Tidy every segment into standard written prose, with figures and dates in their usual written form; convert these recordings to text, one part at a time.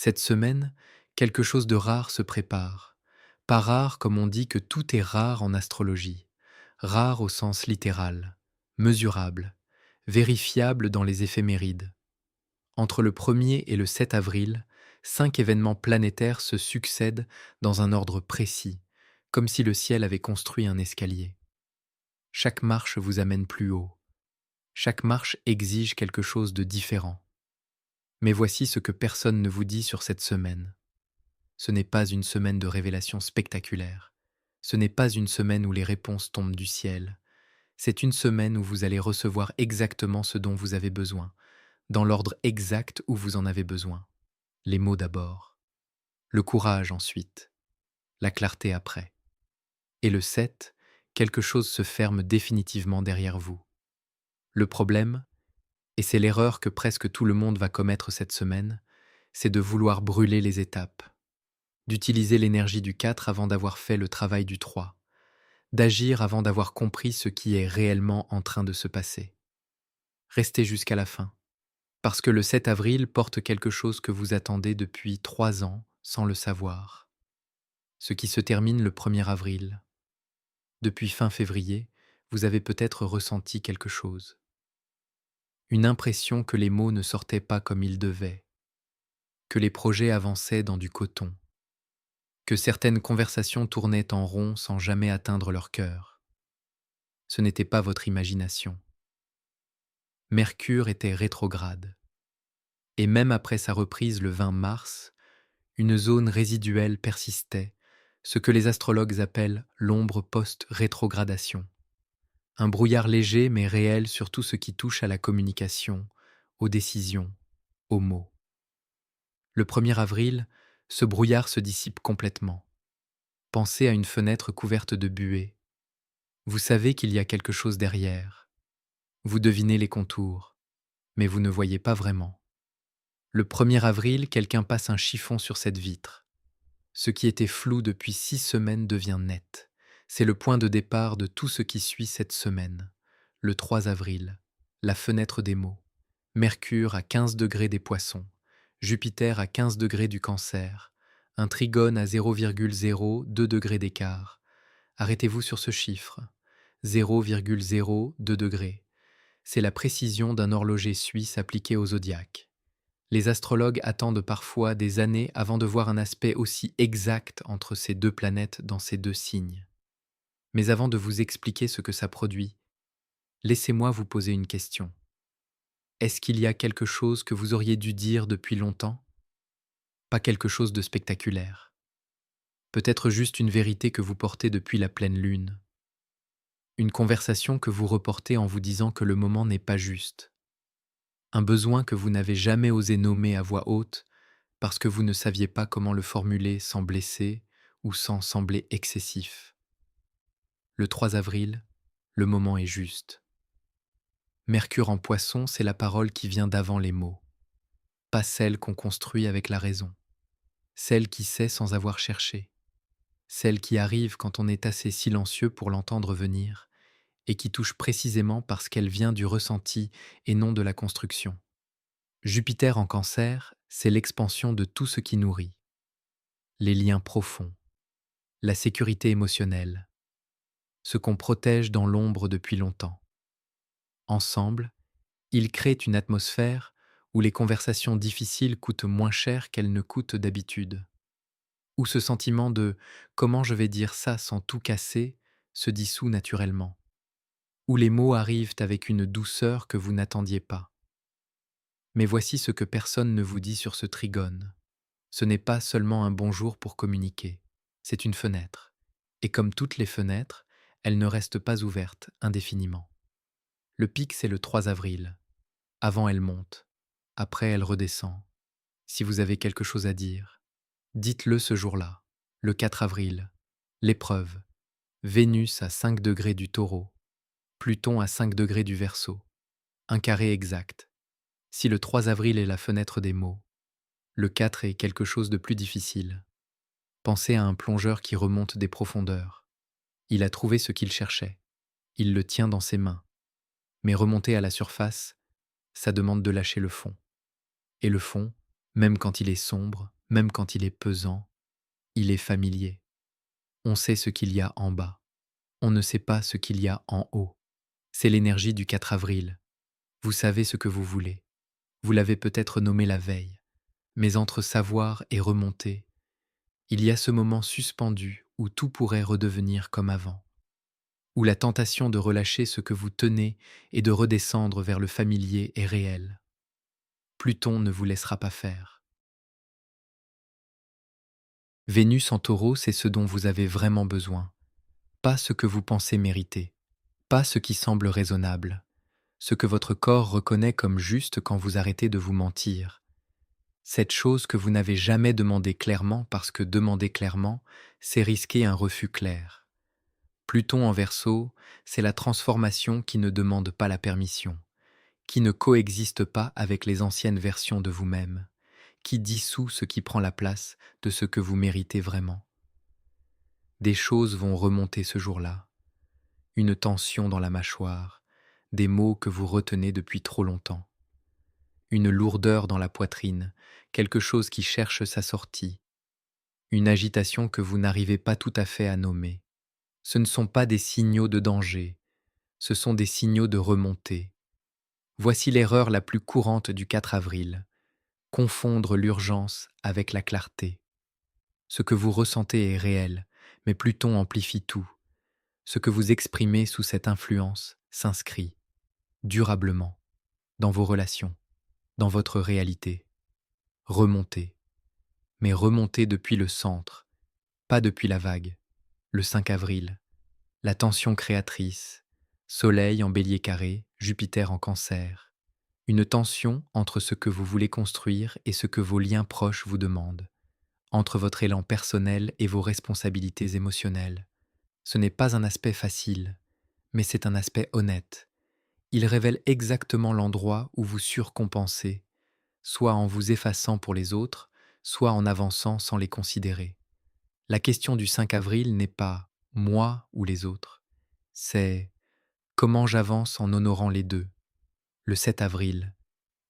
Cette semaine, quelque chose de rare se prépare. Pas rare comme on dit que tout est rare en astrologie. Rare au sens littéral, mesurable, vérifiable dans les éphémérides. Entre le 1er et le 7 avril, 5 événements planétaires se succèdent dans un ordre précis, comme si le ciel avait construit un escalier. Chaque marche vous amène plus haut. Chaque marche exige quelque chose de différent. Mais voici ce que personne ne vous dit sur cette semaine. Ce n'est pas une semaine de révélations spectaculaires. Ce n'est pas une semaine où les réponses tombent du ciel. C'est une semaine où vous allez recevoir exactement ce dont vous avez besoin, dans l'ordre exact où vous en avez besoin. Les mots d'abord, le courage ensuite, la clarté après. Et le 7, quelque chose se ferme définitivement derrière vous. Le problème, et c'est l'erreur que presque tout le monde va commettre cette semaine, c'est de vouloir brûler les étapes, d'utiliser l'énergie du 4 avant d'avoir fait le travail du 3, d'agir avant d'avoir compris ce qui est réellement en train de se passer. Restez jusqu'à la fin, parce que le 7 avril porte quelque chose que vous attendez depuis 3 ans sans le savoir. Ce qui se termine le 1er avril. Depuis fin février, vous avez peut-être ressenti quelque chose. Une impression que les mots ne sortaient pas comme ils devaient, que les projets avançaient dans du coton, que certaines conversations tournaient en rond sans jamais atteindre leur cœur. Ce n'était pas votre imagination. Mercure était rétrograde. Et même après sa reprise le 20 mars, une zone résiduelle persistait, ce que les astrologues appellent l'ombre post-rétrogradation. Un brouillard léger mais réel sur tout ce qui touche à la communication, aux décisions, aux mots. Le 1er avril, ce brouillard se dissipe complètement. Pensez à une fenêtre couverte de buée. Vous savez qu'il y a quelque chose derrière. Vous devinez les contours, mais vous ne voyez pas vraiment. Le 1er avril, quelqu'un passe un chiffon sur cette vitre. Ce qui était flou depuis 6 semaines devient net. C'est le point de départ de tout ce qui suit cette semaine. Le 3 avril, la fenêtre des mots. Mercure à 15 degrés des Poissons, Jupiter à 15 degrés du Cancer, un trigone à 0,02 degrés d'écart. Arrêtez-vous sur ce chiffre, 0,02 degrés. C'est la précision d'un horloger suisse appliqué au zodiaque. Les astrologues attendent parfois des années avant de voir un aspect aussi exact entre ces deux planètes dans ces deux signes. Mais avant de vous expliquer ce que ça produit, laissez-moi vous poser une question. Est-ce qu'il y a quelque chose que vous auriez dû dire depuis longtemps? Pas quelque chose de spectaculaire. Peut-être juste une vérité que vous portez depuis la pleine lune. Une conversation que vous reportez en vous disant que le moment n'est pas juste. Un besoin que vous n'avez jamais osé nommer à voix haute parce que vous ne saviez pas comment le formuler sans blesser ou sans sembler excessif. Le 3 avril, le moment est juste. Mercure en Poisson, c'est la parole qui vient d'avant les mots, pas celle qu'on construit avec la raison, celle qui sait sans avoir cherché, celle qui arrive quand on est assez silencieux pour l'entendre venir et qui touche précisément parce qu'elle vient du ressenti et non de la construction. Jupiter en Cancer, c'est l'expansion de tout ce qui nourrit, les liens profonds, la sécurité émotionnelle, ce qu'on protège dans l'ombre depuis longtemps. Ensemble, ils créent une atmosphère où les conversations difficiles coûtent moins cher qu'elles ne coûtent d'habitude, où ce sentiment de «comment je vais dire ça sans tout casser» se dissout naturellement, où les mots arrivent avec une douceur que vous n'attendiez pas. Mais voici ce que personne ne vous dit sur ce trigone. Ce n'est pas seulement un bonjour pour communiquer, c'est une fenêtre. Et comme toutes les fenêtres, elle ne reste pas ouverte indéfiniment. Le pic, c'est le 3 avril. Avant, elle monte. Après, elle redescend. Si vous avez quelque chose à dire, dites-le ce jour-là, le 4 avril. L'épreuve. Vénus à 5 degrés du Taureau. Pluton à 5 degrés du Verseau. Un carré exact. Si le 3 avril est la fenêtre des mots, le 4 est quelque chose de plus difficile. Pensez à un plongeur qui remonte des profondeurs. Il a trouvé ce qu'il cherchait. Il le tient dans ses mains. Mais remonter à la surface, ça demande de lâcher le fond. Et le fond, Même quand il est sombre, même quand il est pesant, il est familier. On sait ce qu'il y a en bas. On ne sait pas ce qu'il y a en haut. C'est l'énergie du 4 avril. Vous savez ce que vous voulez. Vous l'avez peut-être nommé la veille. Mais entre savoir et remonter, il y a ce moment suspendu où tout pourrait redevenir comme avant, où la tentation de relâcher ce que vous tenez et de redescendre vers le familier est réelle. Pluton ne vous laissera pas faire. Vénus en taureau, c'est ce dont vous avez vraiment besoin, pas ce que vous pensez mériter, pas ce qui semble raisonnable, ce que votre corps reconnaît comme juste quand vous arrêtez de vous mentir. Cette chose que vous n'avez jamais demandé clairement parce que demander clairement, c'est risquer un refus clair. Pluton en Verseau, c'est la transformation qui ne demande pas la permission, qui ne coexiste pas avec les anciennes versions de vous-même, qui dissout ce qui prend la place de ce que vous méritez vraiment. Des choses vont remonter ce jour-là, une tension dans la mâchoire, des mots que vous retenez depuis trop longtemps, une lourdeur dans la poitrine, quelque chose qui cherche sa sortie, une agitation que vous n'arrivez pas tout à fait à nommer. Ce ne sont pas des signaux de danger, ce sont des signaux de remontée. Voici l'erreur la plus courante du 4 avril, confondre l'urgence avec la clarté. Ce que vous ressentez est réel, mais Pluton amplifie tout. Ce que vous exprimez sous cette influence s'inscrit durablement dans vos relations, dans votre réalité. Remontez, mais remontez depuis le centre, pas depuis la vague. Le 5 avril, la tension créatrice, Soleil en bélier carré, Jupiter en cancer. Une tension entre ce que vous voulez construire et ce que vos liens proches vous demandent, entre votre élan personnel et vos responsabilités émotionnelles. Ce n'est pas un aspect facile, mais c'est un aspect honnête. Il révèle exactement l'endroit où vous surcompensez, soit en vous effaçant pour les autres, soit en avançant sans les considérer. La question du 5 avril n'est pas moi ou les autres, c'est comment j'avance en honorant les deux. Le 7 avril,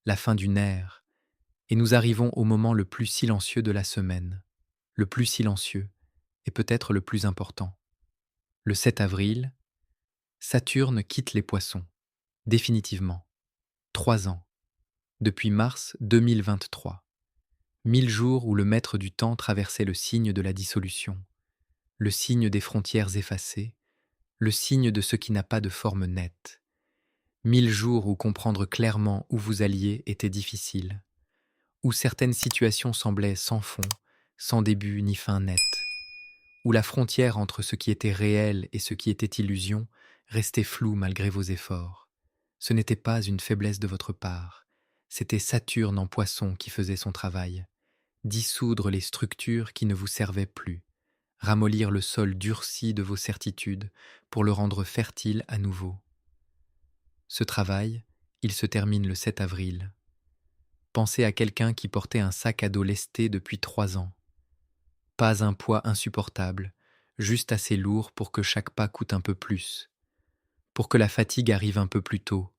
la fin d'une ère, et nous arrivons au moment le plus silencieux de la semaine, le plus silencieux et peut-être le plus important. Le 7 avril, Saturne quitte les poissons, définitivement. 3 ans, depuis mars 2023. 1000 jours où le maître du temps traversait le signe de la dissolution, le signe des frontières effacées, le signe de ce qui n'a pas de forme nette. 1000 jours où comprendre clairement où vous alliez était difficile, où certaines situations semblaient sans fond, sans début ni fin net, où la frontière entre ce qui était réel et ce qui était illusion restait floue malgré vos efforts. Ce n'était pas une faiblesse de votre part, c'était Saturne en poisson qui faisait son travail. Dissoudre les structures qui ne vous servaient plus, ramollir le sol durci de vos certitudes pour le rendre fertile à nouveau. Ce travail, il se termine le 7 avril. Pensez à quelqu'un qui portait un sac à dos lesté depuis 3 ans. Pas un poids insupportable, juste assez lourd pour que chaque pas coûte un peu plus, pour que la fatigue arrive un peu plus tôt,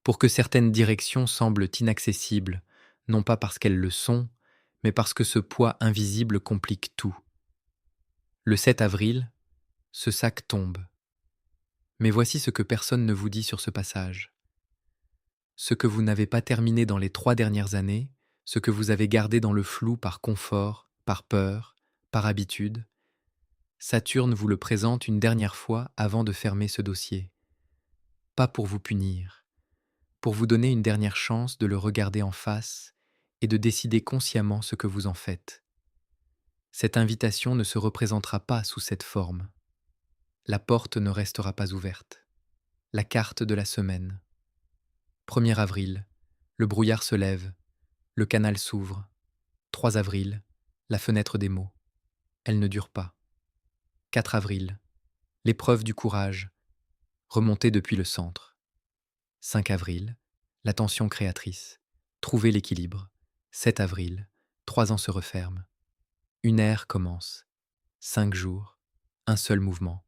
pour que certaines directions semblent inaccessibles, non pas parce qu'elles le sont, mais parce que ce poids invisible complique tout. Le 7 avril, ce sac tombe. Mais voici ce que personne ne vous dit sur ce passage. Ce que vous n'avez pas terminé dans les 3 dernières années, ce que vous avez gardé dans le flou par confort, par peur, par habitude, Saturne vous le présente une dernière fois avant de fermer ce dossier. Pas pour vous punir, pour vous donner une dernière chance de le regarder en face et de décider consciemment ce que vous en faites. Cette invitation ne se représentera pas sous cette forme. La porte ne restera pas ouverte. La carte de la semaine. 1er avril, le brouillard se lève, le canal s'ouvre. 3 avril, la fenêtre des mots. Elle ne dure pas. 4 avril, l'épreuve du courage, remontée depuis le centre. 5 avril, la tension créatrice, trouver l'équilibre. 7 avril, 3 ans se referment. Une ère commence. 5 jours, un seul mouvement,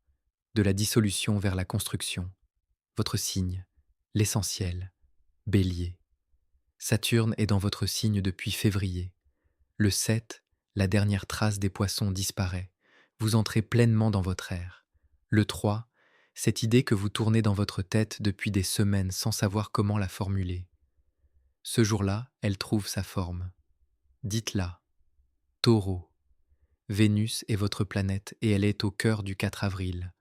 de la dissolution vers la construction. Votre signe, l'essentiel, Bélier. Saturne est dans votre signe depuis février. Le 7, la dernière trace des poissons disparaît. Vous entrez pleinement dans votre ère. Le 3, cette idée que vous tournez dans votre tête depuis des semaines sans savoir comment la formuler. Ce jour-là, elle trouve sa forme. Dites-la. Taureau. Vénus est votre planète et elle est au cœur du 4 avril.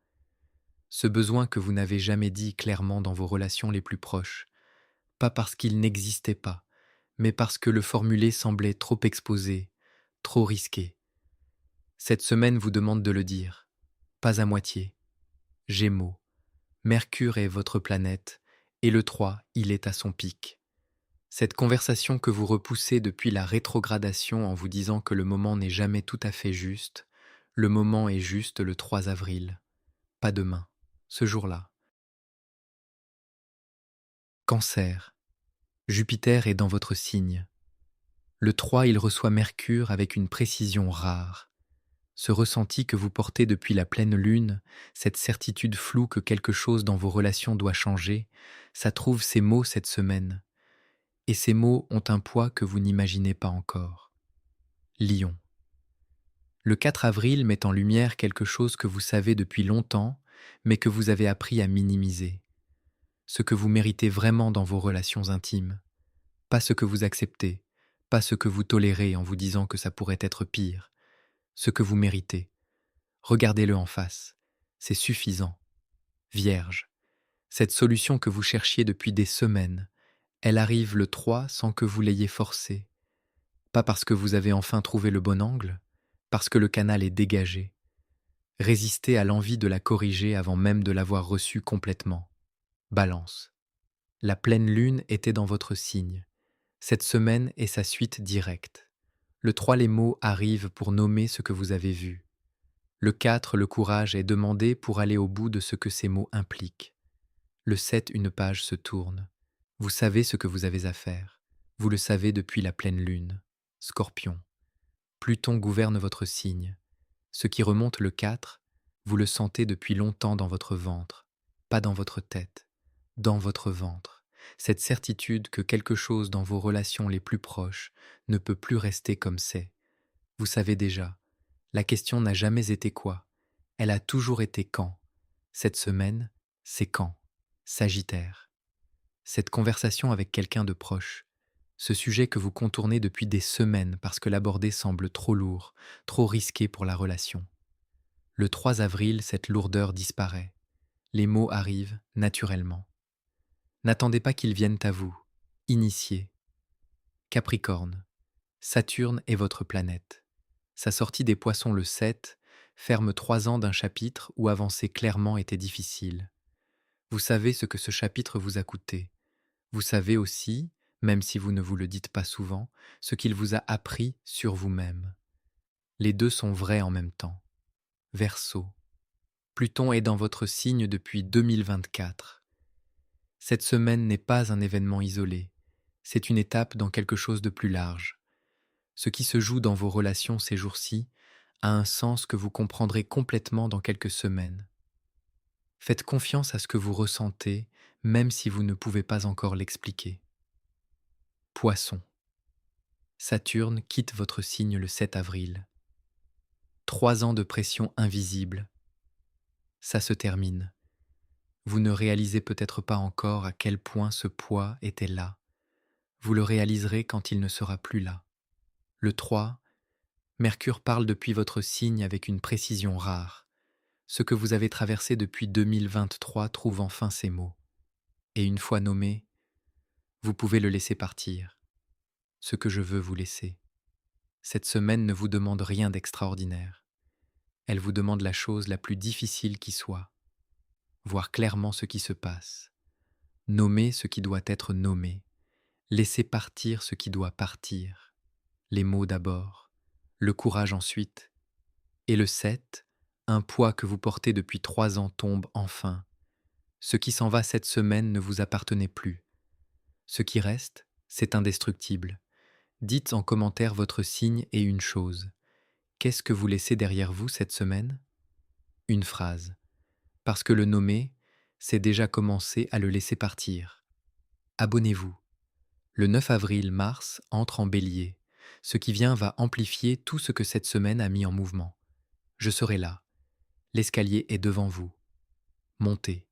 Ce besoin que vous n'avez jamais dit clairement dans vos relations les plus proches, pas parce qu'il n'existait pas, mais parce que le formuler semblait trop exposé, trop risqué. Cette semaine vous demande de le dire, pas à moitié. Gémeaux, Mercure est votre planète, et le 3, il est à son pic. Cette conversation que vous repoussez depuis la rétrogradation en vous disant que le moment n'est jamais tout à fait juste, le moment est juste le 3 avril, pas demain, ce jour-là. Cancer, Jupiter est dans votre signe. Le 3, il reçoit Mercure avec une précision rare. Ce ressenti que vous portez depuis la pleine lune, cette certitude floue que quelque chose dans vos relations doit changer, ça trouve ses mots cette semaine. Et ces mots ont un poids que vous n'imaginez pas encore. Lion. Le 4 avril met en lumière quelque chose que vous savez depuis longtemps, mais que vous avez appris à minimiser. Ce que vous méritez vraiment dans vos relations intimes. Pas ce que vous acceptez, pas ce que vous tolérez en vous disant que ça pourrait être pire. Ce que vous méritez. Regardez-le en face. C'est suffisant. Vierge. Cette solution que vous cherchiez depuis des semaines, elle arrive le 3 sans que vous l'ayez forcée. Pas parce que vous avez enfin trouvé le bon angle, parce que le canal est dégagé. Résistez à l'envie de la corriger avant même de l'avoir reçue complètement. Balance. La pleine lune était dans votre signe. Cette semaine est sa suite directe. Le 3, les mots arrivent pour nommer ce que vous avez vu. Le 4, le courage est demandé pour aller au bout de ce que ces mots impliquent. Le 7, une page se tourne. Vous savez ce que vous avez à faire. Vous le savez depuis la pleine lune. Scorpion. Pluton gouverne votre signe. Ce qui remonte le 4, vous le sentez depuis longtemps dans votre ventre, pas dans votre tête, dans votre ventre. Cette certitude que quelque chose dans vos relations les plus proches ne peut plus rester comme c'est. Vous savez déjà, la question n'a jamais été quoi, elle a toujours été quand. Cette semaine, c'est quand. Sagittaire. Cette conversation avec quelqu'un de proche, ce sujet que vous contournez depuis des semaines parce que l'aborder semble trop lourd, trop risqué pour la relation. Le 3 avril, cette lourdeur disparaît. Les mots arrivent naturellement. N'attendez pas qu'ils viennent à vous. Initiez. Capricorne. Saturne est votre planète. Sa sortie des poissons le 7 ferme 3 ans d'un chapitre où avancer clairement était difficile. Vous savez ce que ce chapitre vous a coûté. Vous savez aussi, même si vous ne vous le dites pas souvent, ce qu'il vous a appris sur vous-même. Les deux sont vrais en même temps. Verseau. Pluton est dans votre signe depuis 2024. Cette semaine n'est pas un événement isolé, c'est une étape dans quelque chose de plus large. Ce qui se joue dans vos relations ces jours-ci a un sens que vous comprendrez complètement dans quelques semaines. Faites confiance à ce que vous ressentez, même si vous ne pouvez pas encore l'expliquer. Poisson. Saturne quitte votre signe le 7 avril. 3 ans de pression invisible. Ça se termine. Vous ne réalisez peut-être pas encore à quel point ce poids était là. Vous le réaliserez quand il ne sera plus là. Le 3, Mercure parle depuis votre signe avec une précision rare. Ce que vous avez traversé depuis 2023 trouve enfin ses mots. Et une fois nommé, vous pouvez le laisser partir. Ce que je veux vous laisser. Cette semaine ne vous demande rien d'extraordinaire. Elle vous demande la chose la plus difficile qui soit. Voir clairement ce qui se passe. Nommer ce qui doit être nommé. Laisser partir ce qui doit partir. Les mots d'abord, le courage ensuite. Et le 7, un poids que vous portez depuis 3 ans tombe enfin. Ce qui s'en va cette semaine ne vous appartenait plus. Ce qui reste, c'est indestructible. Dites en commentaire votre signe et une chose. Qu'est-ce que vous laissez derrière vous cette semaine? Une phrase. Parce que le nommer, c'est déjà commencer à le laisser partir. Abonnez-vous. Le 9 avril, Mars entre en Bélier. Ce qui vient va amplifier tout ce que cette semaine a mis en mouvement. Je serai là. L'escalier est devant vous. Montez.